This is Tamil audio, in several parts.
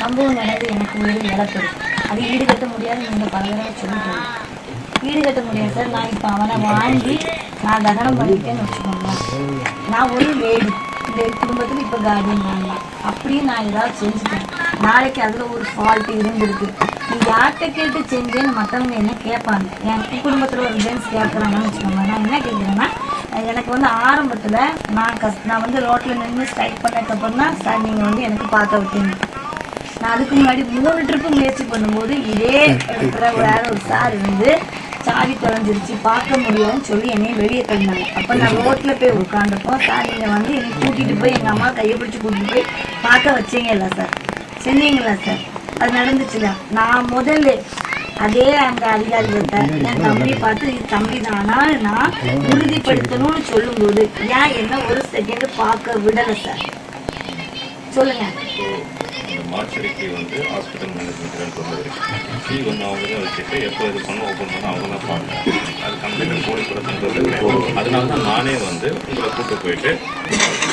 சம்பவம் நடந்து எனக்கு ஒரு இழப்பு. அது ஈடுகட்ட முடியாது. நீங்கள் பல தடவை சொல்லிட்டு ஈடுகட்ட முடியாது சார். நான் இப்போ அவனை வாங்கி நான் தகனம் பண்ணிட்டேன்னு வச்சுக்கோங்களேன். நான் ஒரு லேடி, இந்த குடும்பத்தில் இப்போ கார்டியன் வாங்கலாம் அப்படின்னு நான் ஏதாவது செஞ்சுட்டேன். நாளைக்கு அதில் ஒரு ஃபால்ட் இருந்திருக்கு. நீ யார்கிட்ட கேட்டு செஞ்சேன்னு மற்றவங்க என்ன கேட்பாங்க. என் குடும்பத்தில் ஒரு ஜென்ஸ் கேட்குறாங்கன்னு வச்சுக்கோங்க. நான் என்ன கேட்குறேன்னா, எனக்கு வந்து ஆரம்பத்தில் நான் வந்து ரோட்டில் நின்று ஸ்ட்ரைக் பண்ணதுக்கப்புறம் தான் சார் நீங்கள் வந்து எனக்கு பார்க்க விட்டீங்க. நான் அதுக்கு முன்னாடி 3 ட்ரிப்பு முயற்சி பண்ணும்போது இதே இடத்துல வேற ஒரு சார் வந்து சாவி தொலைஞ்சிருச்சு பார்க்க முடியாதுன்னு சொல்லி என்னையும் வெளியே தந்தாங்க. அப்போ நான் ரோட்டில் போய் உட்காந்துப்போம். சார் நீங்கள் வந்து என்னை கூட்டிகிட்டு போய் எங்கள் அம்மா கையை பிடிச்சி கூட்டிகிட்டு போய் பார்க்க வச்சிங்கல்ல சார், செஞ்சீங்களா சார்? அது நடந்துச்சுல. நான் முதல்ல அதே அந்த அதிகாரிகிட்ட என் தம்பியை பார்த்து இது தம்பி தானா நான் உறுதிப்படுத்தணும்னு சொல்லும்போது ஏன் என்ன ஒரு செகண்ட் பார்க்க விடலை சார்? சொல்லுங்க. மார்ச்சரிக்கு வந்து ஹாஸ்பிட்டல் மேனேஜ்மெண்ட் பொறுத்தவரைக்கும் வந்து அவங்க தான் வச்சுட்டு எப்போ இது பண்ண ஓப்பன் பண்ண அவங்க தான் பார்க்கணும். அது கம்ப்ளீட்டாக போலி கூட பண்ணுறது. அதனால தான் நானே வந்து உங்களை கூப்பிட்டு போயிட்டு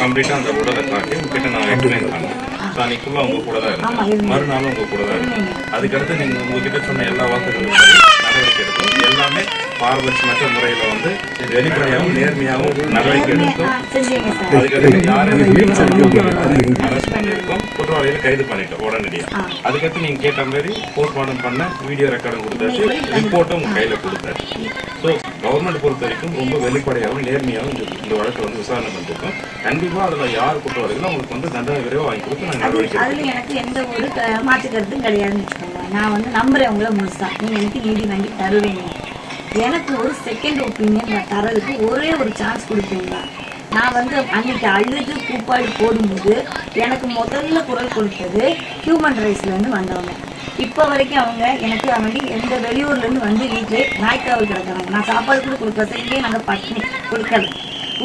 கம்ப்ளீட்டாக அந்த உடலை காட்டி உங்ககிட்ட நான் எக்ஸ்பிளைன் பண்ணேன். ஸோ அன்றைக்குள்ள உங்க கூட தான் இருக்கேன், மறுநாளும் உங்க கூட தான் இருக்கேன். அதுக்கடுத்து நீங்கள் உங்ககிட்ட சொன்ன எல்லா வாக்குகளும் நடவடிக்கை எடுக்கும். எல்லாமே பாரபட்சமற்ற முறையில் வந்து வெளிப்படையாகவும் நேர்மையாகவும் நடவடிக்கை எடுக்கும். அதுக்கடுத்து யாரையும் அரெஸ்ட் பண்ணியிருக்கோம், குற்றவாளிகளை கைது பண்ணிட்டோம் உடனடியாக. அதுக்கடுத்து நீங்கள் கேட்ட மாதிரி போஸ்ட்மார்ட்டம் பண்ண வீடியோ ரெக்கார்டும் கொடுத்தாச்சு, ரிப்போர்ட்டும் உங்கள் கையில் கொடுத்தாச்சு. ஸோ கவர்மெண்ட் பொறுத்த வரைக்கும் ரொம்ப வெளிப்படையாகவும் நேர்மையாகவும் இந்த வழக்கை வந்து விசாரணை பண்ணிருக்கோம். கண்டிப்பாக அதில் யார் குற்றவாளிகளும் அவங்களுக்கு வந்து தண்டனை விரைவாக வாங்கி கொடுத்து நாங்கள் நடவடிக்கை. அதில் எனக்கு எந்த ஒரு மாற்று கருத்தும் கிடையாதுன்னு வச்சுக்கோங்க. நான் வந்து நம்புறேன் உங்களை முழுசா. நீங்கள் எனக்கு நீதி வாங்கி தருவீங்க. எனக்கு ஒரு செகண்ட் ஒப்பீனியன் நான் தரதுக்கு ஒரே ஒரு சான்ஸ் கொடுப்பீங்களா? நான் வந்து அன்னைக்கு அழுது கூப்பாடு போடும்போது எனக்கு முதல்ல குரல் கொடுத்தது ஹியூமன் ரைட்ஸ்லேருந்து வந்தவங்க. இப்போ வரைக்கும் அவங்க எனக்கு வந்து எந்த வெளியூர்லேருந்து வந்து வீட்டிலே நாய்க்காவல் கிடக்கிறாங்க. நான் சாப்பாடு கூட கொடுக்குற சைட்லேயே நாங்கள் பட்டினி கொடுக்கல.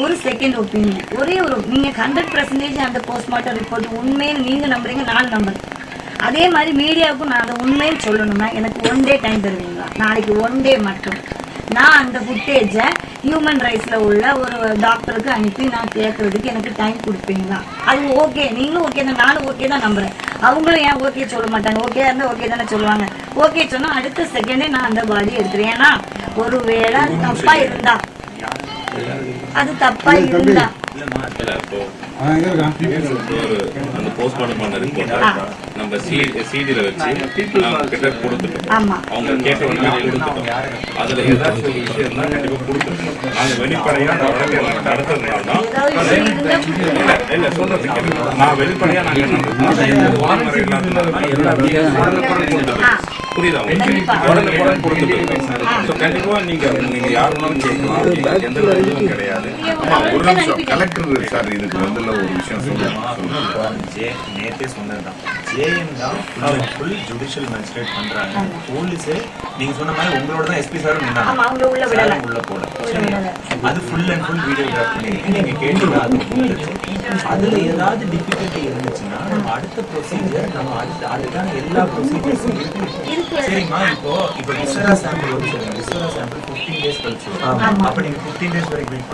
ஒரு செகண்ட் ஒப்பீனியன் ஒரே ஒரு நீங்கள் 100% அந்த போஸ்ட்மார்ட்டம் ரிப்போர்ட் உண்மைன்னு நீங்கள் நம்புறீங்க, நான் நம்புறேன். அதே மாதிரி மீடியாவுக்கும் நான் அதை உண்மைன்னு சொல்லணும்னா எனக்கு 1 டே டைம் தருவீங்களா? நாளைக்கு 1 டே மட்டும் நான் அந்த ஃபுட்டேஜை ஹியூமன் ரைட்ஸில் உள்ள ஒரு டாக்டருக்கு அனுப்பி நான் கேட்கறதுக்கு எனக்கு டைம் கொடுப்பீங்களா? அது ஓகே, நீங்களும் ஓகே தான், நானும் ஓகே தான் நம்புறேன். அவங்களும் ஏன் ஓகே சொல்ல மாட்டாங்க? ஓகே இருந்தால் ஓகே தானே சொல்லுவாங்க. ஓகே சொன்னால் அடுத்த செகண்டே நான் அந்த பாடி எடுத்துறேன். ஏன்னா ஒரு வேளை அது தப்பா இருந்தா அந்த போஸ்ட்மார்ட்டம் பண்ண ரிப்போர்ட் நம்ம சிடில வச்சு கிட்ட கொடுத்துட்டோம். அவங்க கேட்ட உடனே கொடுத்துட்டோம். அதுல ஏதாச்சும் ஒரு விஷயம் இருந்தா கண்டிப்பா கொடுத்துருக்கோம். நாங்க வெளிப்படையா அந்த வழக்கை நடத்துறதுனால தான் இல்ல சொல்றது நான் வெளிப்படையா நாங்க புரியுதா? உடனுக்குடன் கொடுத்துருக்கோம். கண்டிப்பா நீங்க யாருனாலும் கேட்கலாம், எந்த இதுவும் கிடையாது. ஒரு நிமிஷம் கலெக்டர் சார், இதுக்கு வந்து ஒரு விஷயம் நேற்றே சொன்னதுதான். ஜேஎம் தான் ஃபுல் ஜுடிஷியல் மேஜிஸ்ட்ரேட் பண்றாங்க. போலீஸே நீங்க சொன்ன மாதிரி உங்களோட தான் எஸ்பி சாரும் உள்ள போல. அது ஃபுல் அண்ட் ஃபுல் வீடியோகிராஃப் பண்ணிருக்கீங்க. நீங்க கேட்டீங்க அதுல ஏதாவது டிஃபிகல்ட்டி இருந்துச்சுன்னா நம்ம அடுத்த ப்ரொசீஜர் நம்ம அதுக்கான எல்லா ப்ரொசீஜர்ஸும் இருக்கு. சரிங்களா? இப்போ விசரா சாம்பிள் வந்து சொல்லுங்க. விசரா சாம்பிள் 15 டேஸ் கழிச்சு அப்ப நீங்க 15 டேஸ் வரைக்கும் வெயிட்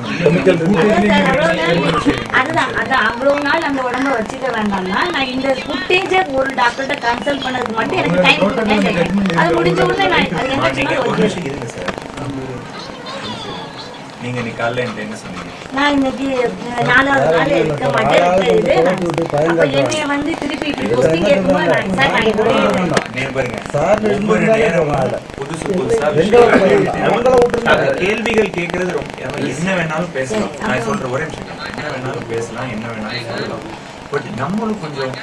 அதான் அவ்வளவு நாள் அந்த உடம்ப வச்சுக்க வேண்டாம்னா நான் இந்த ஃபுட்டேஜை ஒரு டாக்டர்கிட்ட கன்சல்ட் பண்ணதுக்கு மட்டும் எனக்கு டைம் கொடுங்க. அது முடிஞ்ச உடனே நான் அது என்ன சொன்னாலும் இருங்க சார். நீங்க இன்னைக்கு காலையில என்ன சொன்னீங்க? நான் இன்னைக்கு 4வது நாள் இருக்க மாட்டேன். என்னைய வந்து திருப்பி போஸ்டிங் கேட்கும்போது புதுசு புதுசா கேள்விகள் கேட்கறது என்ன வேணாலும் பேசலாம். நான் சொல்ற ஒரே விஷயம், என்ன வேணாலும் பேசலாம், என்ன வேணாலும் சொல்லலாம். பட் நம்மளும் கொஞ்சம்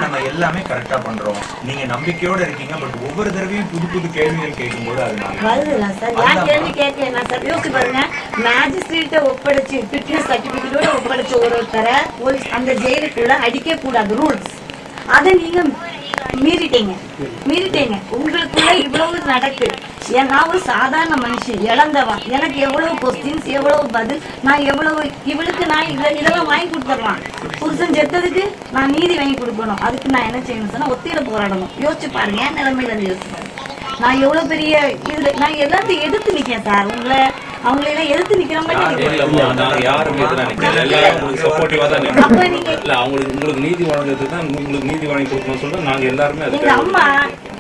நம்ம எல்லாமே கரெக்டா பண்றோம். நீங்க நம்பிக்கையோட இருக்கீங்க. பட் ஒவ்வொரு தடவையும் புது புது கேள்விகள் கேட்கும்போது ஒப்படைச்சு ஃபிட்னஸ் சர்டிபிகேட்டோட ஒப்படைச்ச ஒருத்தரை அந்த ஜெயிலுக்குள்ள அடிக்க கூடாது ரூல்ஸ். அதை நீங்க மீறிட்டீங்க. உங்களுக்குள்ள இவ்வளவு நடக்கு. நான் ஒரு சாதாரண மனுஷன், இழந்தவா. எனக்கு எவ்வளவு கொஸ்டின்ஸ், எவ்வளவு பதில், நான் எவ்வளவு இவளுக்கு நான் இதெல்லாம் வாங்கி கொடுத்துடலாம். புருஷன் செத்ததுக்கு நான் நீதி வாங்கி கொடுக்கணும். அதுக்கு நான் என்ன செய்யணும் சொன்னா ஒத்தியில போராடணும். யோசிச்சு பாருங்க, என் நிலைமையில இருந்து யோசிச்சு பாருங்க. நான் எவ்வளவு பெரிய இதுல நான் எல்லாத்தையும் எடுத்து நிக்கேன் சார். உங்களை அவங்களெல்லாம் எதிர்த்து நிக்கிற மாதிரி இல்லம்மா, நாங்க யாரும் எதிராக நிக்கல. எல்லாரும் உங்களுக்கு சப்போர்ட்டிவா தான் நிக்கிறோம். அப்ப நீங்க இல்ல உங்களுக்கு நீதி வழங்குறதுக்கு தான் உங்களுக்கு நீதி வாங்கி கொடுக்கணும்னு சொல்லிட்டு நாங்க எல்லாருமே எங்க அதுக்கு அம்மா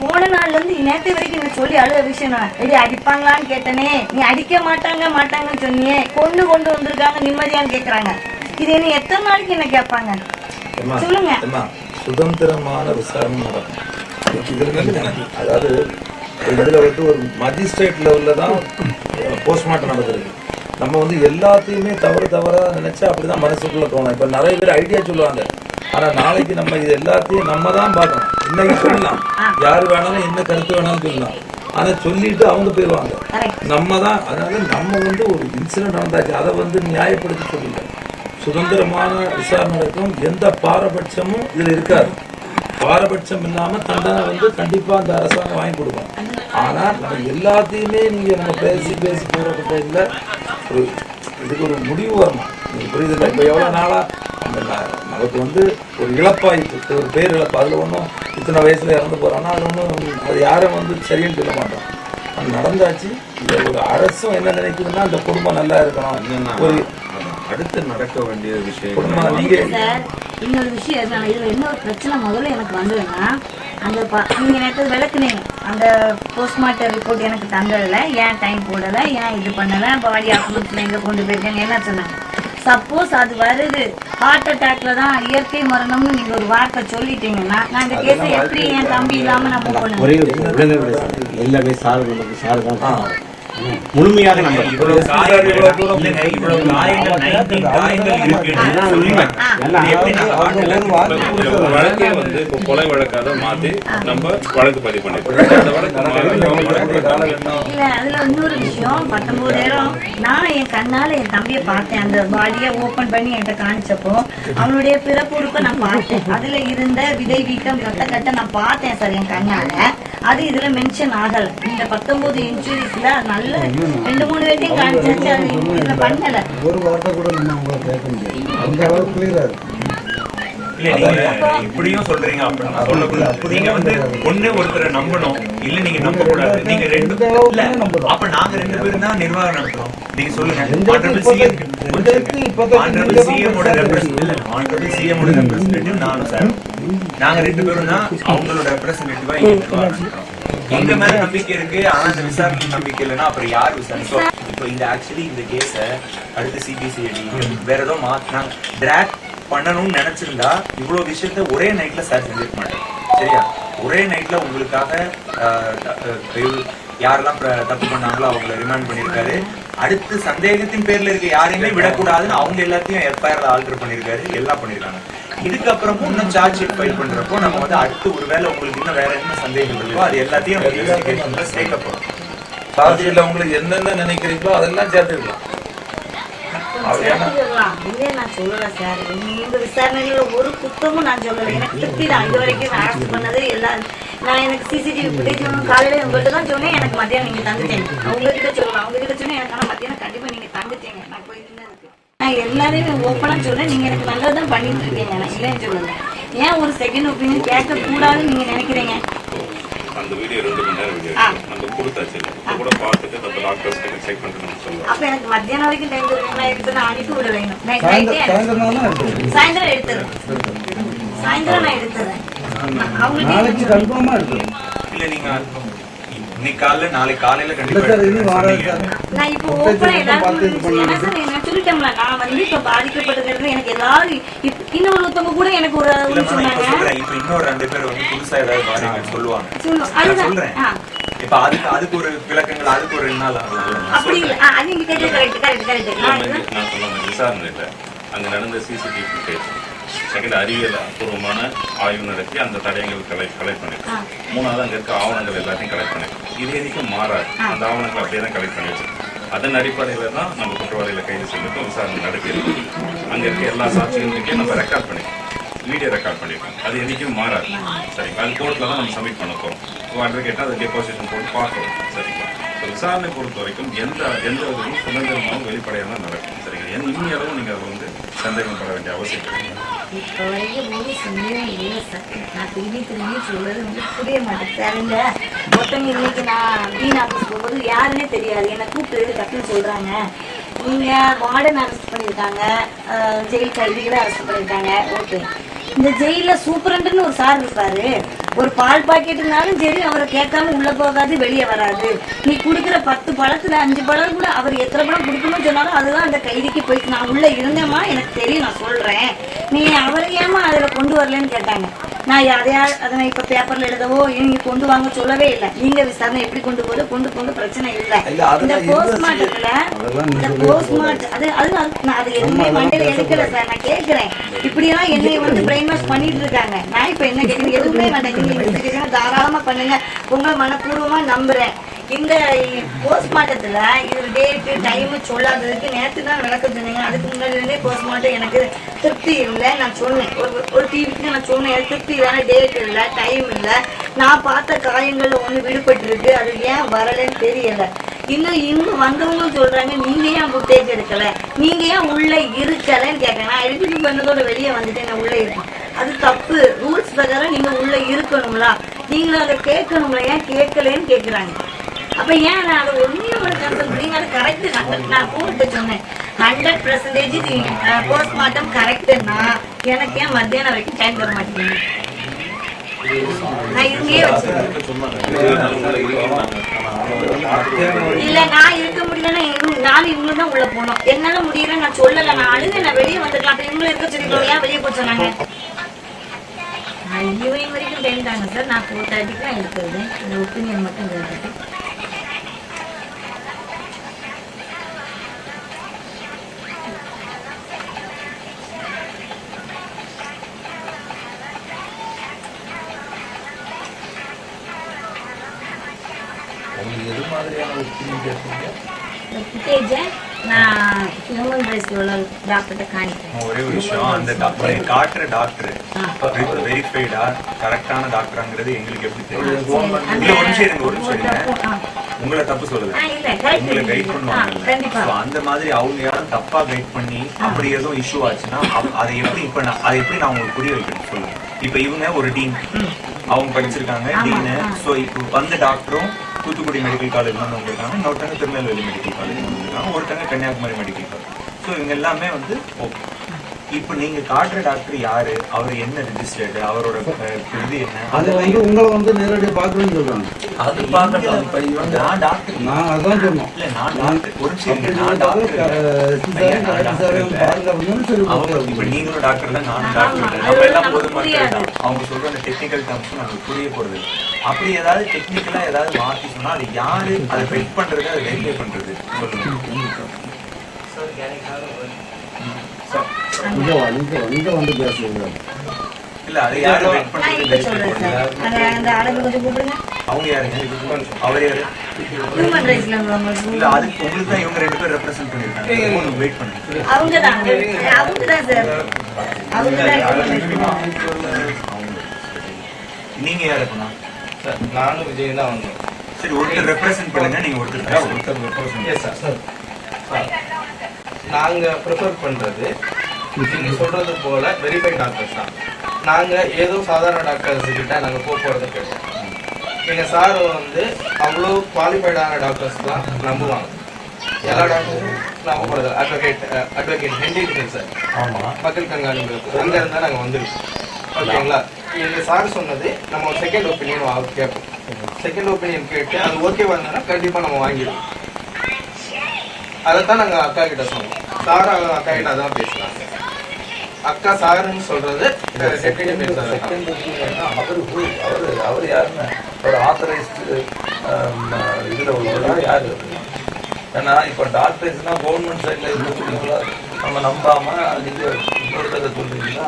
போன நாள்ல இருந்து நேற்று வரைக்கும் எனக்கு சொல்லி அழுத விஷயம் எடி அடிப்பாங்களான்னு கேட்டனே, நீ அடிக்க மாட்டாங்கன்னு சொன்னியே, கொண்டு வந்திருக்காங்க நிம்மதியான்னு கேக்குறாங்க. இது என்ன எத்தனை நாளைக்கு என்ன கேட்பாங்க சொல்லுங்க. சுதந்திரமான விசாரணை நடக்கும். அதாவது இதுல ஒரு மஜிஸ்ட்ரேட் லெவல்ல தான் போஸ்ட்மார்ட்டம் நடந்திருக்கு. நம்ம எல்லாத்தையுமே தவறா நினைச்சா அப்படிதான் மனசுக்குள்ள தோணும். இப்ப நிறைய பேர் ஐடியா சொல்லுவாங்க, ஆனா நாளைக்கு நம்ம இது எல்லாத்தையும் நம்ம தான் பார்க்கணும். இன்னைக்கு சொல்லலாம், யாரு வேணாலும் என்ன கருத்து வேணாலும் சொல்லலாம், ஆனா சொல்லிட்டு அவங்க போயிடுவாங்க. நம்ம தான் அதாவது நம்ம ஒரு இன்சிடென்ட் நடந்தாச்சு, அதை நியாயப்படுத்தி சொல்லல. சுதந்திரமான விசாரணை நடக்கும். எந்த பாரபட்சமும் இதுல இருக்காது. பாரபட்சம் இல்லாம தண்டனை கண்டிப்பா அந்த அரசாங்கம் வாங்கி கொடுக்கும். ஆனா நம்ம எல்லாத்தையுமே நம்ம பேசி போறப்பட்ட இல்ல, இதுக்கு ஒரு முடிவு வரணும். புரியுதுல்ல? இப்ப எவ்வளவு நாளா நமக்கு ஒரு இழப்பாயிட்டு, ஒரு பேர் இழப்பு. அதுல ஒன்றும் இத்தனை வயசுல இறந்து போறான்னா அது ஒன்றும் அது யாரும் சரின்னு சொல்ல மாட்டோம். அது நடந்தாச்சு. இதை ஒரு அரசும் என்ன நினைக்குதுன்னா அந்த குடும்பம் நல்லா இருக்கணும். ஒரு அடுத்து நடக்க வேண்டிய விஷயம் இன்னொரு விஷயம் இதுல என்ன ஒரு பிரச்சனை முதல்ல எனக்கு வந்ததுன்னா, அந்த நீங்க நேற்று விளக்குனீங்க அந்த போஸ்ட்மார்ட்டம் ரிப்போர்ட் எனக்கு தந்ததில்ல, ஏன் டைம் போடலை, ஏன் இது பண்ணலை, பாடி ஆக்குமெண்ட்ஸ்ல எங்க கொண்டு போயிருக்கேன்னு என்ன சொன்னாங்க. சப்போஸ் அது வருது ஹார்ட் அட்டாக்ல தான் இயற்கை மரணம்னு நீங்க ஒரு வார்த்தை சொல்லிட்டீங்கன்னா நான் இந்த கேஸை எப்படி என் தம்பி இல்லாம நான் மூவ் பண்ணுவேன்? எல்லாமே சார் தான் முழுமையாக நம்ம வழக்கே இப்போ கொலை வழக்காக மாத்தி நம்ம வழக்கு பதிவு பண்ணிருக்கோம். இல்ல அதுல இன்னொரு விஷயம், 19 நான் என் கண்ணால என் தம்பியை பார்த்தேன். அந்த பாடியை ஓபன் பண்ணி என்கிட்ட காமிச்சப்போ அவனுடைய பிறப்புறுப்பை நான் பார்த்தேன். அதுல இருந்த விதை வீக்கம் கட்ட நான் பார்த்தேன் சார் என் கண்ணால. அது இதுல மென்ஷன் ஆகல. இந்த 19 இன்ஜுரிஸ்ல நல்ல 2-3 பேர்ட்டையும் காமிச்சாச்சு, அது இதுல பண்ணல. ஒரு வார்த்தை கூட நம்ம உங்களை கேட்க முடியாது, அந்த அளவுக்கு கிளியரா இருக்கு. இல்ல நீங்க இப்படியும் சொல்றீங்க, நீங்க ஒண்ணு ஒருத்தரை நம்பணும், இல்ல நீங்க நம்ப கூடாது. நீங்க அப்ப நாங்க 2 பேரும் தான் நிர்வாகம் நடத்துறோம். நீங்க சொல்லுங்க, நானும் சார், நாங்க 2 பேரும் தான் அவங்களோட ரெப்ரசன்டேட்டிவா இங்க நிர்வாகம் நடத்துறோம். எங்க மேல நம்பிக்கை இருக்கு, ஆனா அந்த விசாரணை நம்பிக்கை இல்லைன்னா அப்புறம் யார் விசாரணை? இப்போ இந்த ஆக்சுவலி இந்த கேஸ அடுத்து சிபிசிஐடி வேற ஏதோ மாத்தினாங்க, டிராக் பண்ணணும்னு நினைச்சிருந்தா இவ்வளவு விஷயத்த ஒரே நைட்ல சார் செஞ்சிருக்க மாட்டேன். சரியா? ஒரே நைட்ல உங்களுக்காக யாரெல்லாம் தப்பு பண்ணாங்களோ அவங்களை ரிமாண்ட் பண்ணிருக்காரு. அடுத்து சந்தேகத்தின் பேர்ல இருக்க யாரையுமே விடக்கூடாதுன்னு அவங்க எல்லாத்தையும் எஃப்ஐஆர்ல ஆல்டர் பண்ணிருக்காரு, எல்லாம் பண்ணிருக்காங்க. இதுக்கப்புறம் இன்னும் சார்ஜ் ஷீட் ஃபைல் பண்றப்போ நம்ம அடுத்து ஒருவேளை உங்களுக்கு இன்னும் வேற என்ன சந்தேகம் இருக்கோ அது எல்லாத்தையும் இன்வெஸ்டிகேஷன்ல சேர்க்க போறோம். சார்ஜில் உங்களுக்கு என்னென்ன நினைக்கிறீங்களோ அதெல்லாம் சேர்த்துக்கலாம். நான் சொல்லல சார், இந்த விசாரணையில ஒரு குத்தமும் நான் சொல்லல. எனக்கு திருப்தி தான். இது வரைக்கும் நான் அரெஸ்ட் பண்ணது எல்லாம் நான் எனக்கு சிசிடிவி ஃபுட்டேஜ் காலையில உங்கள்கிட்ட தான் சொன்னேன். எனக்கு மத்தியானம் நீங்க தந்துட்டீங்க. உங்ககிட்ட சொல்லலாம், அவங்ககிட்ட சொன்னேன். எனக்கு ஆனா மத்தியானம் கண்டிப்பா நீங்க தந்துட்டீங்க. நான் போய் இருக்கு, நான் எல்லாரையும் ஓப்பனா சொல்றேன். நீங்க எனக்கு நல்லதான் பண்ணிட்டு இருக்கீங்க, நான் இல்லைன்னு சொல்லல. ஏன் ஒரு செகண்ட் ஒப்பீனியன் கேட்க கூடாதுன்னு நீங்க நினைக்கிறீங்க? அந்த வீடியோ 2 மணி நேரம் வீடியோ நம்ம கொடுத்தாச்சு, கூட பார்த்துட்டு நம்ம டாக்டர்ஸ் கிட்ட செக் பண்ணிட்டு சொல்லுவோம். அப்ப எனக்கு மத்தியானம் வரைக்கும் டைம் இருக்கு, நான் எடுத்து நான் அனுப்பி விட வேணும். சாயந்தரம் எடுத்துறேன், சாயந்தரம் நான் எடுத்துறேன். நாளைக்கு கன்ஃபார்மா இருக்கு. இல்ல நீங்க இன்னைக்கு காலையில நாளைக்கு காலையில கண்டிப்பா நான் இப்போ ஓப்பனா எல்லாரும் என்ன சார் என்ன சொல்லிட்டோம்ல, நான் இப்ப பாதிக்கப்பட்டிருக்கிறது எனக்கு எல்லாரும் இன்னொருத்தவங்க கூட எனக்கு ஒரு சொன்னாங்க. இப்ப இன்னொரு 2 பேர் புதுசா ஏதாவது பாருங்க சொல்லுவாங்க, சொல்றேன். இப்ப அதுக்கு ஒரு விளக்கங்கள், அதுக்கு ஒரு 2 நாள் ஆகும். அப்படி இல்ல, அது நீங்க கேட்டது கரெக்ட். நான் சொல்ல விசாரணையில அங்க நடந்த சிசிடிவி ஃபுட்டேஜ் செகண்ட் அறிவியல் பூர்வமான ஆய்வு நடத்தி அந்த தடயங்கள் கலெக்ட் பண்ணிருக்கோம். 3வது அங்க இருக்க ஆவணங்கள் எல்லாத்தையும் கலெக்ட் பண்ணிருக்கோம். இது எதுக்கும் மாறாது, அந்த ஆவணங்கள் அப்படியே தான் கலெக்ட் பண்ணி வச்சிருக்கோம். அதன் அடிப்படையில தான் நம்ம குற்றவாளிகளை கைது செய்யறதுக்கும் விசாரணை நடத்திருக்கோம். அங்க இருக்க எல்லா சாட்சிகளுக்கும் நம்ம ரெக்கார்ட் பண்ணிருக்கோம், வீடியோ ரெக்கார்ட் பண்ணிருக்கோம். அது எதுக்கும் மாறாது. சரி, அது கோர்ட்ல தான் நம்ம சப்மிட் பண்ண போறோம். அட்வொகேட்டா அதை டெபாசிஷன் போட்டு பார்க்கணும். சரிங்களா? விசாரணை பொறுத்த வரைக்கும் எந்த விதமும் சுதந்திரமாகவும் வெளிப்படையாக நடக்கும். சரிங்களா? இனி அளவும் நீங்க அதை சந்தேகம் பட வேண்டிய அவசியம் கிடையாது. இப்போ வரைக்கும் ஒரு சொல்லவே இல்லை சார். நான் திரும்பி சொல்றது வந்து புரிய மாட்டேன் சார். இந்த ஒருத்தவங்க இன்னைக்கு நான் டீன் ஆஃபீஸ் போகும்போது யாருன்னே தெரியாது, என்னை கூப்பிட்டு டக்குன்னு சொல்கிறாங்க, நீங்கள் வார்டன் அரெஸ்ட் பண்ணியிருக்காங்க, ஜெயில் கைதிகளை அரெஸ்ட் பண்ணியிருக்காங்க. ஓகே, இந்த ஜெயிலில் சூப்பரண்டுன்னு ஒரு சார் இருப்பார், ஒரு பால் பாக்கெட்டுனாலும் சரி அவரை கேட்காம உள்ளே போகாது வெளியே வராது. நீ கொடுக்குற 10 பழத்தில் 5 பழம் கூட அவர் எத்தனை பழம் கொடுக்கணும்னு சொன்னாலும் அதுதான் அந்த கைதிக்கு போயிட்டு, நான் உள்ளே இருந்தேம்மா எனக்கு தெரியும் நான் சொல்கிறேன், நீ அவரை ஏமா அதில் கொண்டு வரலன்னு கேட்டாங்க. நான் அதை நான் இப்போ பேப்பரில் எழுதவோ நீங்கள் கொண்டு வாங்க சொல்லவே இல்லை. நீங்கள் விசாரணை எப்படி கொண்டு கொண்டு பிரச்சனை இல்லை. இந்த போஸ்ட்மார்ட்டத்தில் இந்த போஸ்ட்மார்ட்டம் அது எதுவுமே மண்டையில் எடுக்கலை சார். நான் கேட்குறேன், இப்படியெல்லாம் என்னை வந்து பிரெயின் வாஷ் பண்ணிட்டு இருக்காங்க. நான் இப்போ என்ன கேட்குறேன், எதுவுமே வேண்டாம், நீங்கள் தாராளமாக பண்ணுங்க, உங்களை மனப்பூர்வமா நம்புறேன். இந்த போஸ்ட்மார்ட்டத்துல இது டேட்டு டைமு சொல்லாததுக்கு நேற்று தான் விளக்கம் சொன்னீங்க. அதுக்கு முன்னாடி போஸ்ட்மார்ட்டம் எனக்கு திருப்தி இல்லை. நான் சொன்னேன், ஒரு டிவிக்கு நான் சொன்னேன் திருப்தி இல்லை, டேட் இல்லை, டைம் இல்லை, நான் பார்த்த காயங்கள்ல ஒன்று விடுபட்டு இருக்கு, அது ஏன் வரலன்னு தெரியல. இன்னும் வந்தவங்க சொல்றாங்க நீங்க ஏன் ஃபுட்டேஜ் எடுக்கல, நீங்க ஏன் உள்ள இருக்கலன்னு கேட்கறேன். நான் எடிட்டிங் பண்ணதோட வெளியே வந்துட்டேன், நான் உள்ள இருக்கேன், அது தப்பு. ரூல்ஸ் பிரகாரம் நீங்க உள்ள இருக்கணும்ல, நீங்களும் அதை கேட்கணும்ல, ஏன் கேட்கலன்னு கேட்குறாங்க. அப்ப ஏன் நான் அதை ஒன்றையோட கன்சல்ட், நீங்க அது கரெக்ட். நான் கூப்பிட்டு சொன்னேன் 100% போஸ்ட்மார்ட்டம் கரெக்டுன்னா எனக்கு ஏன் மத்தியானம் வரைக்கும் டைம் தர மாட்டேங்க. நான் இங்கேயே வச்சிருக்கேன். இல்ல நான் இருக்க முடியலன்னா நானும் இவங்களும் தான் உள்ள போனோம். என்னால முடியல, நான் சொல்லல, நான் அழுது நான் வெளியே வந்துக்கலாம். அப்ப இவங்களும் இருக்க சொல்லிருக்கோம், ஏன் வெளியே போய் சொன்னாங்க. ஈவினிங் வரைக்கும் டைம் தாங்க சார். நான் 4:30 தான் எடுக்கிறது. இந்த ஒப்பீனியன் மட்டும் கேட்டு எது மாதிரியான ஒப்பீனியன் கேட்பீங்க? ஃபுட்டேஜை நான் ஹியூமன் ரைட்ஸ்ல உள்ள டாக்டர்கிட்ட காணிக்கிறேன். ஒரே ஒரு விஷயம், அந்த காட்டுற டாக்டர் வெரிஃபைடா கரெக்டான டாக்டராங்கிறது எங்களுக்கு எப்படி தெரியும்? ஒரு நிமிஷம் உங்களை தப்பு சொல்லுது, உங்களை கைட் பண்ணுவாங்க. அந்த மாதிரி அவங்க யாரும் தப்பா கைட் பண்ணி அப்படி எதுவும் இஷ்யூ ஆச்சுன்னா அதை எப்படி நான் உங்களுக்கு புரிய வைக்கணும் சொல்லுங்க. இப்ப இவங்க ஒரு டீன், அவங்க படிச்சிருக்காங்க டீனு. ஸோ இப்போ வந்த டாக்டரும் தூத்துக்குடி மெடிக்கல் காலேஜ் வந்து வந்திருக்காங்க, இன்னொருத்தங்க திருநெல்வேலி மெடிக்கல் காலேஜ் வந்திருக்காங்க, ஒருத்தங்க கன்னியாகுமரி மெடிக்கல் காலேஜ். ஸோ இவங்க எல்லாமே வந்து ஓகே. இப்போ நீங்க காட்டுற டாக்டர் யாரு, அவர் என்ன ரெஜிஸ்டர்டு, அவரோட இது என்ன, அது வந்து உங்களை வந்து நேரடியாக பார்க்கணும்னு சொல்றாங்க. அது பார்க்கலாம். இப்ப இவங்க நான் டாக்டர், நான் அதான் சொன்னோம். இல்ல நான் டாக்டர், ஒரு நிமிஷம் நான் டாக்டர். இப்ப நீங்களும் டாக்டர் தான், நானும் டாக்டர், நம்ம எல்லாம் பொது மக்கள் தான். அவங்க சொல்ற அந்த டெக்னிக்கல் டேர்ம்ஸ் நமக்கு புரிய போறது. அப்படி ஏதாவது டெக்னிக்கலா ஏதாவது மாற்றி சொன்னா அது யாரு அதை வெயிட் பண்றது, அதை வெரிஃபை பண்றது சொல்லுங்க. இங்க வந்து பேசுறீங்க. இல்ல அது யாரு வெயிட் பண்றது, அவங்க யாருங்க, அவர் யாரு? ஹியூமன் ரைட்ஸ்ல இல்ல அதுக்கு உங்களுக்கு தான் இவங்க 2 பேர் ரெப்ரசன்ட் பண்ணிருக்காங்க, வெயிட் பண்ணுங்க. அவங்க தான் சார், அவங்க தான். நீங்க யாரு பண்ணா? நானும் விஜய் தான் வந்தோம். சரி, ஒருத்தர் ரெப்ரசன்ட் பண்ணுங்க, நீங்க ஒருத்தர் ரெப்ரசன்ட். Yes sir. நாங்கள் ப்ரிஃபர் பண்ணுறது நீங்கள் சொல்கிறது போல் வெரிஃபைட் டாக்டர்ஸ் தான். நாங்கள் ஏதோ சாதாரண டாக்டர்ஸ் கிட்ட நாங்கள் போகிறத கேட்டோம். எங்கள் சார் வந்து அவ்வளோ குவாலிஃபைடான டாக்டர்ஸ் தான் நம்புவாங்க. எல்லா டாக்டர்ஸும் நம்பப்படுறது. அட்வொகேட் ஹென்ரி சார், மக்கள் கண்காணிப்பு அங்கே இருந்தால் நாங்கள் வந்துருக்கோம். ஓகேங்களா? எங்கள் சார் சொன்னது நம்ம ஒரு செகண்ட் ஒப்பீனியன் கேட்போம். செகண்ட் ஒப்பீனியன் கேட்டு அது ஓகேவா இருந்ததுன்னா கண்டிப்பாக நம்ம வாங்கிடுவோம். அதைத்தான் நாங்கள் அக்கா கிட்ட சொன்னோம். சார் அக்கா கிட்ட அதான் பேசினாங்க. அக்கா சாருன்னு சொல்றது அவர் யாருன்னு ஒரு ஆத்தரைஸ்டு இதுல உள்ளதா யாரு? ஏன்னா இப்ப டாக்டர்ஸ்னா கவர்மெண்ட் சைட்ல இருக்கக்கூடியவங்களா நம்ம நம்பாம நீங்க இன்னொருத்தர சொல்றீங்கன்னா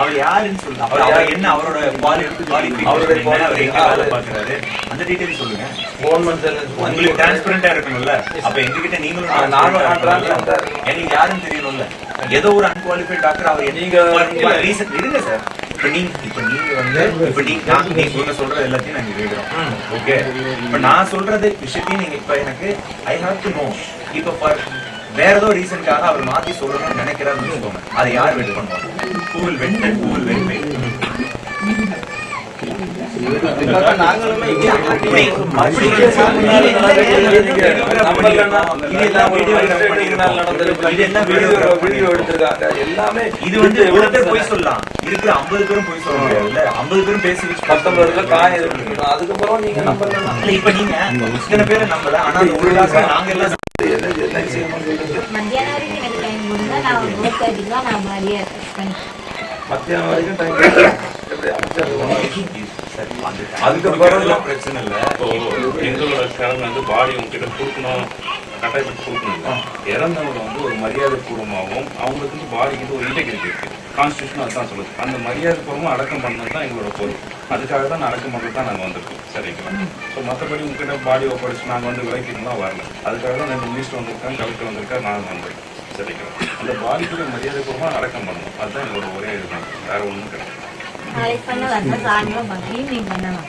அவர் யாருன்னு சொல்லுங்க. அவர் என்ன, அவரோட அவருடைய வேலை பாக்குறாரு, அந்த டீடைல் சொல்லுங்க. கவர்மெண்ட் சைட்ல உங்களுக்கு டிரான்ஸ்பரண்டா இருக்கணும்ல. அப்ப எங்ககிட்ட நீங்களும் நானும் எனக்கு யாருன்னு தெரியணும்ல. ஏதோ ஒரு அன்குவாலிஃபைட் டாக்டர் அவர் நீங்க ரீசன் இருங்க சார். இப்ப நீங்க வந்து நீங்க சொல்றது எல்லாத்தையும் நாங்க கேட்கிறோம். ஓகே, இப்ப நான் சொல்றது விஷயத்தையும் நீங்க இப்ப எனக்கு ஐ ஹாவ் டு நோ. இப்ப வேற ஏதோ ரீசனுக்காக அவர் மாத்தி சொல்லணும்னு நினைக்கிறாருன்னு வச்சுக்கோங்க, அதை யார் வெயிட் பண்ணுவாங்க? Google wait, Google verify. நாங்களுமே இது வந்து ஒரு பேர் போய் சொல்லலாம், இருக்கிற 50 பேரும் போய் சொல்ல முடியாதுல்ல. 50 பேரும் பேசி 19 காயம் இருக்கு. அதுக்கப்புறம் நீங்க நம்பலாம். இப்ப நீங்க இத்தனை பேரை நம்பல, ஆனா அந்த ஒரு காசு நாங்க எல்லாம் மத்தியானம் வரைக்கும் எனக்கு டைம் கொடுங்க, நான் ஒரு 4:30 தான் நான் மாதிரியே மத்தியானம் வரைக்கும் டைம். அதுக்கப்புறம் பிரச்சனை இல்லை. இப்போ எங்களோட கடமை வந்து பாடி உங்ககிட்ட கொடுக்கணும், கட்டாயப்பட்டு கொடுக்கணும் இல்லை. இறந்தவங்க வந்து ஒரு மரியாதை பூர்வமாகவும் அவங்களுக்கு வந்து பாடிக்கு ஒரு இன்டெகிரிட்டி இருக்கு. கான்ஸ்டியூஷன் அதுதான் சொல்லுது. அந்த மரியாதை பூர்வமாக அடக்கம் பண்ணது தான் எங்களோட பொறுப்பு. அதுக்காக தான் அடக்கம் பண்ணுறது தான் நாங்கள் வந்திருக்கோம். சரிங்களா? ஸோ மற்றபடி உங்ககிட்ட பாடி ஒப்படைச்சு நாங்கள் வந்து விலைக்கிட்டுலாம் வரல. அதுக்காக தான் 2 மினிஸ்டர் வந்திருக்காங்க, கலெக்டர் வந்திருக்காரு, நாங்கள் வந்திருக்கோம். சரிங்களா? அந்த பாடிக்குள்ள மரியாதை பூர்வமாக அடக்கம் பண்ணணும். அதுதான் எங்களோட ஒரே இதுதான், வேற ஒன்றும் கிடையாது. நாளைக்கு பண்ண வரணும், சாயந்தரம் ஈவினிங் பண்ணலாம்.